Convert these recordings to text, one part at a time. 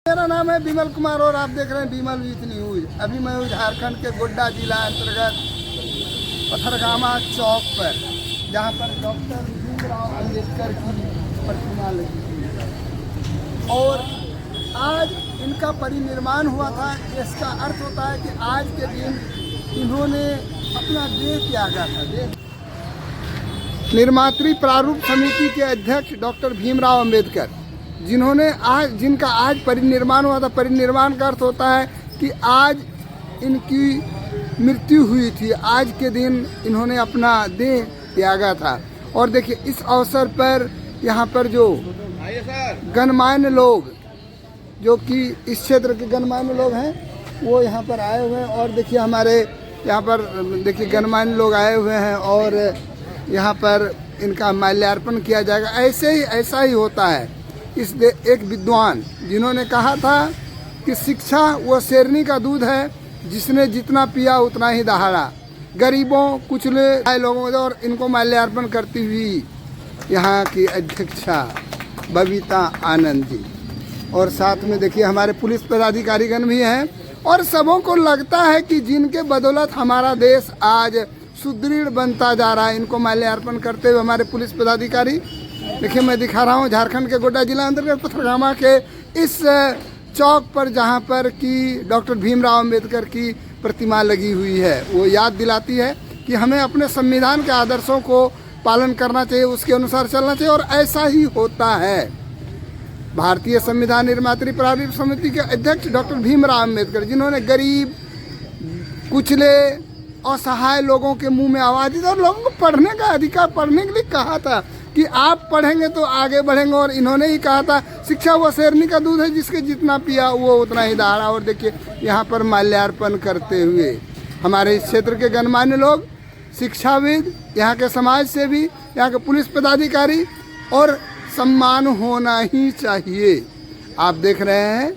मेरा नाम है विमल कुमार और आप देख रहे हैं विमल विथ न्यूज। अभी मैं हूँ झारखंड के गोड्डा जिला अंतर्गत पथरगामा चौक पर, जहाँ पर डॉक्टर भीमराव अंबेडकर की प्रतिमा लगी हुई है और आज इनका परिनिर्माण हुआ था। इसका अर्थ होता है कि आज के दिन इन्होंने अपना देह त्यागा था। निर्मात्री प्रारूप समिति के अध्यक्ष डॉक्टर भीमराव अंबेडकर, जिनका आज परिनिर्माण हुआ था। परिनिर्माण का अर्थ होता है कि आज इनकी मृत्यु हुई थी। आज के दिन इन्होंने अपना देह त्यागा था। और देखिए इस अवसर पर यहाँ पर जो गणमान्य लोग, जो कि इस क्षेत्र के गणमान्य लोग हैं, वो यहाँ पर आए हुए हैं। और देखिए हमारे यहाँ पर देखिए गणमान्य लोग आए हुए हैं और यहाँ पर इनका माल्यार्पण किया जाएगा। ऐसा ही होता है। एक विद्वान जिन्होंने कहा था कि शिक्षा वो शेरनी का दूध है, जिसने जितना पिया उतना ही दहाड़ा। गरीबों कुचले लोगों को और इनको माल्यार्पण करती हुई यहाँ की अध्यक्षा बबीता आनंद जी, और साथ में देखिए हमारे पुलिस पदाधिकारीगण भी हैं। और सबों को लगता है कि जिनके बदौलत हमारा देश आज सुदृढ़ बनता जा रहा है, इनको माल्यार्पण करते हुए हमारे पुलिस पदाधिकारी। देखिए मैं दिखा रहा हूँ झारखंड के गोड्डा जिला अंतर्गत पथरगामा के इस चौक पर, जहाँ पर कि डॉक्टर भीमराव अंबेडकर की प्रतिमा लगी हुई है। वो याद दिलाती है कि हमें अपने संविधान के आदर्शों को पालन करना चाहिए, उसके अनुसार चलना चाहिए। और ऐसा ही होता है। भारतीय संविधान निर्मात्री प्रारूप समिति के अध्यक्ष डॉक्टर भीमराव अंबेडकर, जिन्होंने गरीब कुचले असहाय लोगों के मुंह में आवाज़ दी और लोगों को पढ़ने का अधिकार, पढ़ने के लिए कहा था कि आप पढ़ेंगे तो आगे बढ़ेंगे। और इन्होंने ही कहा था शिक्षा वो शेरनी का दूध है, जिसके जितना पिया वो उतना ही दहाड़ा। और देखिए यहाँ पर माल्यार्पण करते हुए हमारे इस क्षेत्र के गणमान्य लोग, शिक्षाविद, यहाँ के समाज सेवी, यहाँ के पुलिस पदाधिकारी, और सम्मान होना ही चाहिए। आप देख रहे हैं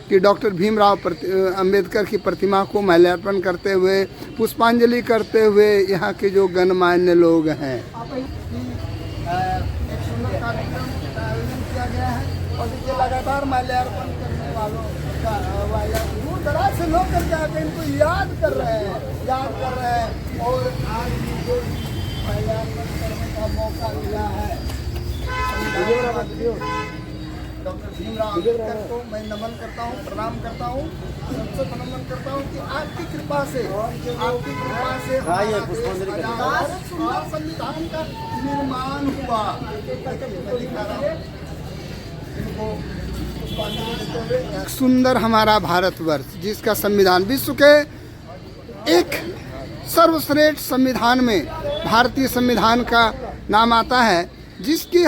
कि डॉक्टर भीमराव अंबेडकर की प्रतिमा को माल्यार्पण करते हुए, पुष्पांजलि करते हुए यहाँ के जो गणमान्य लोग हैं। एक सुंदर कार्यक्रम का आयोजन किया गया है और देखिए लगातार माल्यार्पण करने वालों का दूर दराज से लोग करके आकर इनको याद कर रहे हैं। और आज जो माल्यार्पण करने का मौका मिला है डॉक्टर भीमराव अंबेडकर को मैं नमन करता हूँ, प्रणाम करता हूँ। सबसे नमन करता हूँ कि आपकी कृपा से संविधान का निर्माण हुआ। एक सुंदर हमारा भारतवर्ष, जिसका संविधान विश्व के एक सर्वश्रेष्ठ संविधान में भारतीय संविधान का नाम आता है, जिसके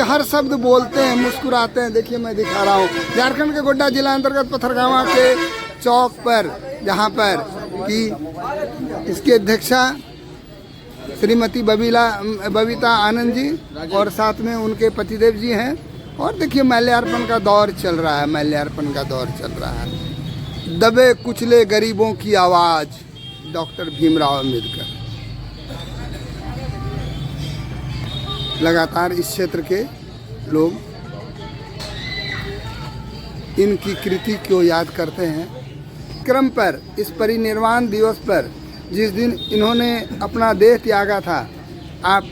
हर शब्द बोलते हैं, मुस्कुराते हैं। देखिए मैं दिखा रहा हूँ झारखंड के गोड्डा जिला अंतर्गत पथरगामा के चौक पर, जहाँ पर कि इसकी अध्यक्षा श्रीमती बबीता आनंद जी और साथ में उनके पतिदेव जी हैं। और देखिए माल्यार्पण का दौर चल रहा है। दबे कुचले गरीबों की आवाज़ डॉक्टर भीमराव अंबेडकर। लगातार इस क्षेत्र के लोग इनकी कृति को याद करते हैं। क्रम पर इस परिनिर्वाण दिवस पर, जिस दिन इन्होंने अपना देह त्यागा था, आप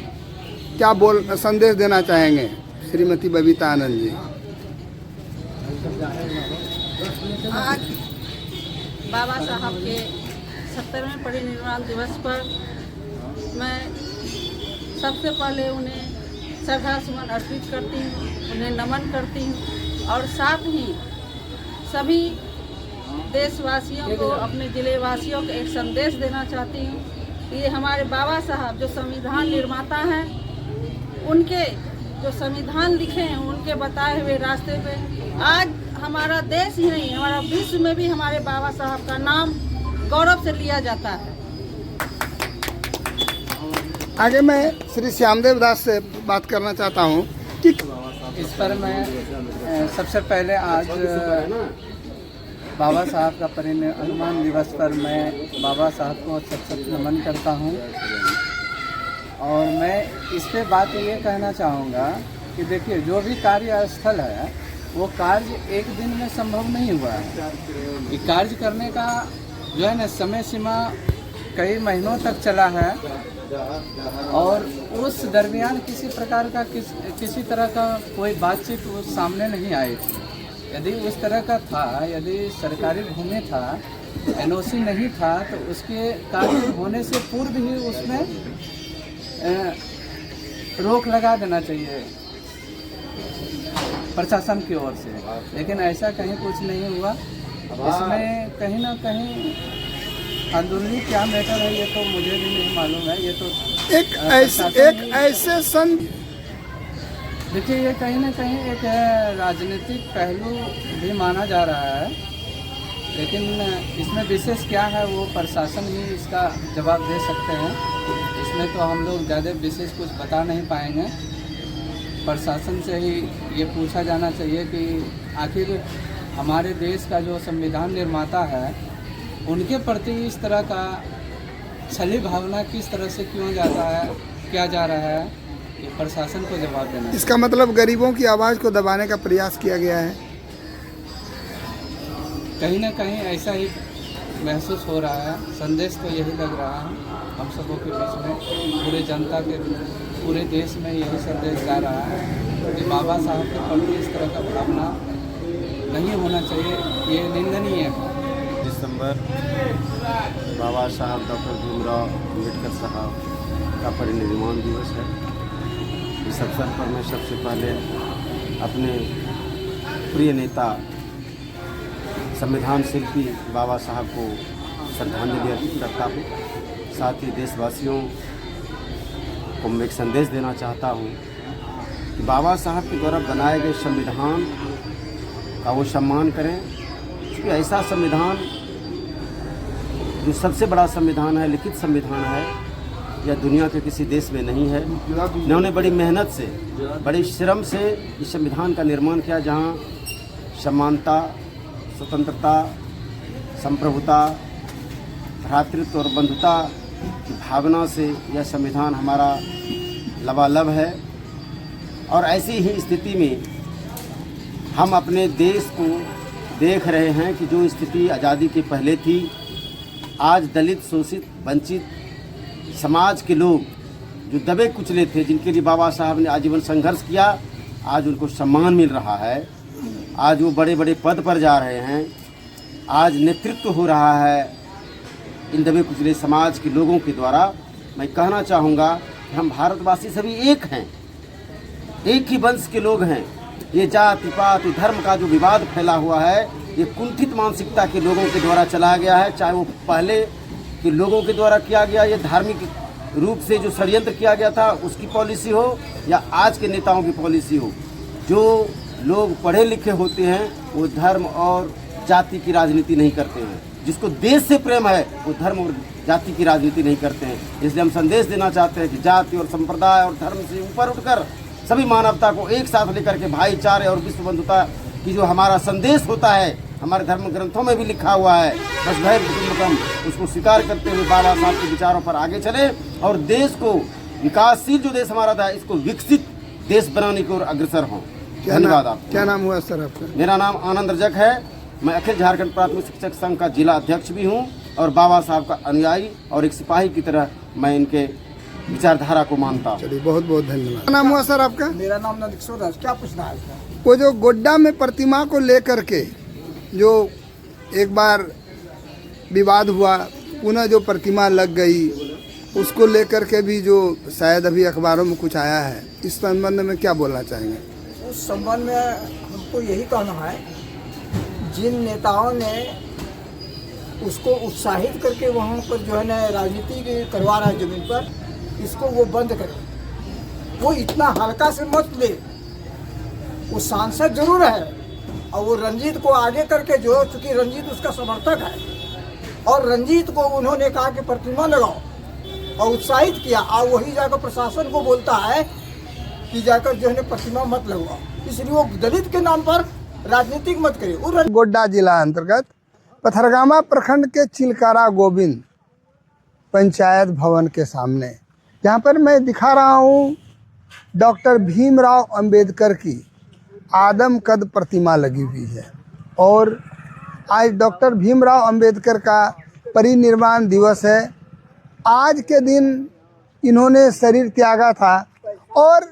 क्या संदेश देना चाहेंगे श्रीमती बबीता आनंद जी? आज बाबा साहब के 70वें परिनिर्वाण दिवस पर मैं सबसे पहले उन्हें श्रद्धा सुमन अर्पित करती हूँ, उन्हें नमन करती हूँ। और साथ ही सभी देशवासियों को, अपने जिले वासियों को एक संदेश देना चाहती हूँ कि ये हमारे बाबा साहब जो संविधान निर्माता हैं, उनके जो संविधान लिखे हैं, उनके बताए हुए रास्ते पे आज हमारा देश ही नहीं, हमारा विश्व में भी हमारे बाबा साहब का नाम गौरव से लिया जाता है। आगे मैं श्री श्यामदेव दास से बात करना चाहता हूँ कि इस पर मैं सबसे पहले आज बाबा साहब का परिनिर्वाण दिवस पर मैं बाबा साहब को सत नमन करता हूँ। और मैं इस पे बात ये कहना चाहूँगा कि देखिए जो भी कार्यस्थल है वो कार्य एक दिन में संभव नहीं हुआ है। ये कार्य करने का जो है ना समय सीमा कई महीनों तक चला है और उस दरमियान किसी प्रकार का किसी तरह का कोई बातचीत उस सामने नहीं आई थी। यदि उस तरह का था, यदि सरकारी भूमि था, एनओसी नहीं था, तो उसके कार्य होने से पूर्व ही उसमें रोक लगा देना चाहिए प्रशासन की ओर से। लेकिन ऐसा कहीं कुछ नहीं हुआ। इसमें कहीं ना कहीं अंदरूनी क्या मैटर है ये तो मुझे भी नहीं मालूम है। ये तो एक ऐसे संत, देखिए ये कहीं ना कहीं एक राजनीतिक पहलू भी माना जा रहा है, लेकिन इसमें विशेष क्या है वो प्रशासन ही इसका जवाब दे सकते हैं। इसमें तो हम लोग ज़्यादा विशेष कुछ बता नहीं पाएंगे। प्रशासन से ही ये पूछा जाना चाहिए कि आखिर हमारे देश का जो संविधान निर्माता है उनके प्रति इस तरह का छली भावना किस तरह से क्यों जाता है, किया जा रहा है, ये प्रशासन को जवाब देना। इसका मतलब गरीबों की आवाज़ को दबाने का प्रयास किया गया है। कहीं ना कहीं ऐसा ही महसूस हो रहा है। संदेश तो यही लग रहा है हम सबों के बीच में, पूरे जनता के, पूरे देश में यही संदेश जा रहा है कि बाबा साहब के प्रति इस तरह का भावना नहीं होना चाहिए, ये निंदनीय है। दिसंबर बाबा साहब डॉक्टर भीमराव अम्बेडकर साहब का परिनिर्वाण दिवस है। इस अवसर पर मैं सबसे पहले अपने प्रिय नेता संविधान शिल्पी बाबा साहब को श्रद्धांजलि अर्पित करता हूँ। साथ ही देशवासियों को मैं एक संदेश देना चाहता हूँ कि बाबा साहब के द्वारा बनाए गए संविधान का वो सम्मान करें, क्योंकि ऐसा संविधान जो सबसे बड़ा संविधान है, लिखित संविधान है, यह दुनिया के किसी देश में नहीं है। इन्होंने बड़ी मेहनत से, बड़ी श्रम से इस संविधान का निर्माण किया, जहाँ समानता, स्वतंत्रता, संप्रभुता, भ्रातृत्व और बंधुता की भावना से यह संविधान हमारा लबालब है। और ऐसी ही स्थिति में हम अपने देश को देख रहे हैं कि जो स्थिति आज़ादी के पहले थी, आज दलित, शोषित, वंचित समाज के लोग जो दबे कुचले थे, जिनके लिए बाबा साहब ने आजीवन संघर्ष किया, आज उनको सम्मान मिल रहा है। आज वो बड़े बड़े पद पर जा रहे हैं। आज नेतृत्व हो रहा है इन दबे कुचले समाज के लोगों के द्वारा। मैं कहना चाहूँगा कि हम भारतवासी सभी एक हैं, एक ही वंश के लोग हैं। ये जाति पात धर्म का जो विवाद फैला हुआ है, ये कुंठित मानसिकता के लोगों के द्वारा चलाया गया है। चाहे वो पहले के लोगों के द्वारा किया गया, ये धार्मिक रूप से जो षड्यंत्र किया गया था उसकी पॉलिसी हो, या आज के नेताओं की पॉलिसी हो। जो लोग पढ़े लिखे होते हैं वो धर्म और जाति की राजनीति नहीं करते हैं। जिसको देश से प्रेम है वो धर्म और जाति की राजनीति नहीं करते हैं। इसलिए हम संदेश देना चाहते हैं कि जाति और संप्रदाय और धर्म से ऊपर उठकर सभी मानवता को एक साथ लेकर के भाईचारे और विश्व बंधुता की जो हमारा संदेश होता है, हमारे धर्म ग्रंथों में भी लिखा हुआ है, बस भय कुटुंबकम, उसको स्वीकार करते हुए बाबा साहब के विचारों पर आगे चले और देश को विकासशील जो देश हमारा था, इसको विकसित देश बनाने की ओर अग्रसर हों। धन्यवाद। आप क्या नाम हुआ सर आपका? मेरा नाम आनंद रजक है। मैं अखिल झारखंड प्राथमिक शिक्षक संघ का जिला अध्यक्ष भी हूँ और बाबा साहब का अनुयायी और एक सिपाही की तरह मैं इनके विचारधारा को मानता हूँ। चलिए, बहुत बहुत धन्यवाद। क्या नाम हुआ सर आपका? मेरा नाम नंदकिशोर दास। क्या पूछना है? वो जो गोड्डा में प्रतिमा को लेकर के जो एक बार विवाद हुआ, पुनः जो प्रतिमा लग गई, उसको लेकर के भी जो शायद अभी अखबारों में कुछ आया है, इस संबंध में क्या बोलना चाहेंगे? उस संबंध में हमको यही कहना है, जिन नेताओं ने उसको उत्साहित करके वहाँ पर जो है ना राजनीति करवा रहा है जमीन पर, इसको वो बंद करे। वो इतना हल्का से मत ले। वो सांसद जरूर है और वो रंजीत को आगे करके जो, चूँकि रंजीत उसका समर्थक है और रंजीत को उन्होंने कहा कि प्रतिमा लगाओ और उत्साहित किया, और वही जाकर प्रशासन को बोलता है कि जाकर जो है प्रतिमा मत लगवाओ। इसलिए वो दलित के नाम पर राजनीतिक मत करे। वो गोड्डा जिला अंतर्गत पथरगामा प्रखंड के चिलकारा गोविंद पंचायत भवन के सामने, जहाँ पर मैं दिखा रहा हूँ डॉक्टर भीमराव अंबेडकर की आदमकद प्रतिमा लगी हुई है। और आज डॉक्टर भीमराव अंबेडकर का परिनिर्वाण दिवस है। आज के दिन इन्होंने शरीर त्यागा था और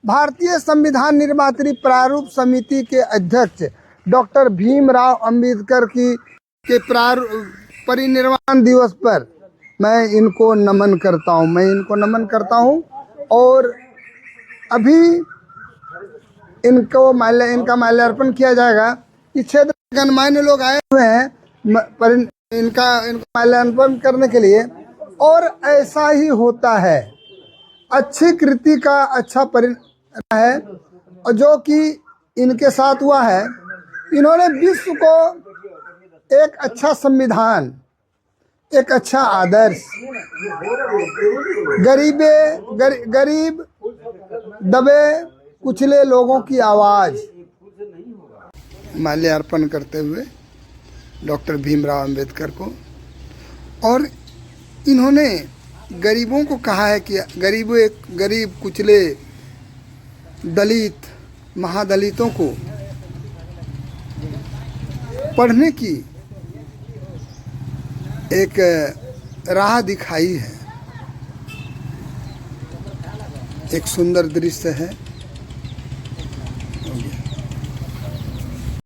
भारतीय संविधान निर्मात्री प्रारूप समिति के अध्यक्ष डॉक्टर भीमराव अंबेडकर के परिनिर्वाण दिवस पर मैं इनको नमन करता हूँ। और अभी इनका माल्यार्पण किया जाएगा। इस क्षेत्र के गणमान्य लोग आए हुए हैं इनका माल्यार्पण करने के लिए। और ऐसा ही होता है, अच्छी कृति का अच्छा परिणाम है। और जो कि इनके साथ हुआ है, इन्होंने विश्व को एक अच्छा संविधान, एक अच्छा आदर्श, गरीब दबे कुचले लोगों की आवाज़, माल्यार्पण करते हुए डॉक्टर भीमराव अंबेडकर को। और इन्होंने गरीबों को कहा है कि गरीब कुचले दलित महादलितों को पढ़ने की एक राह दिखाई है। एक सुंदर दृश्य है।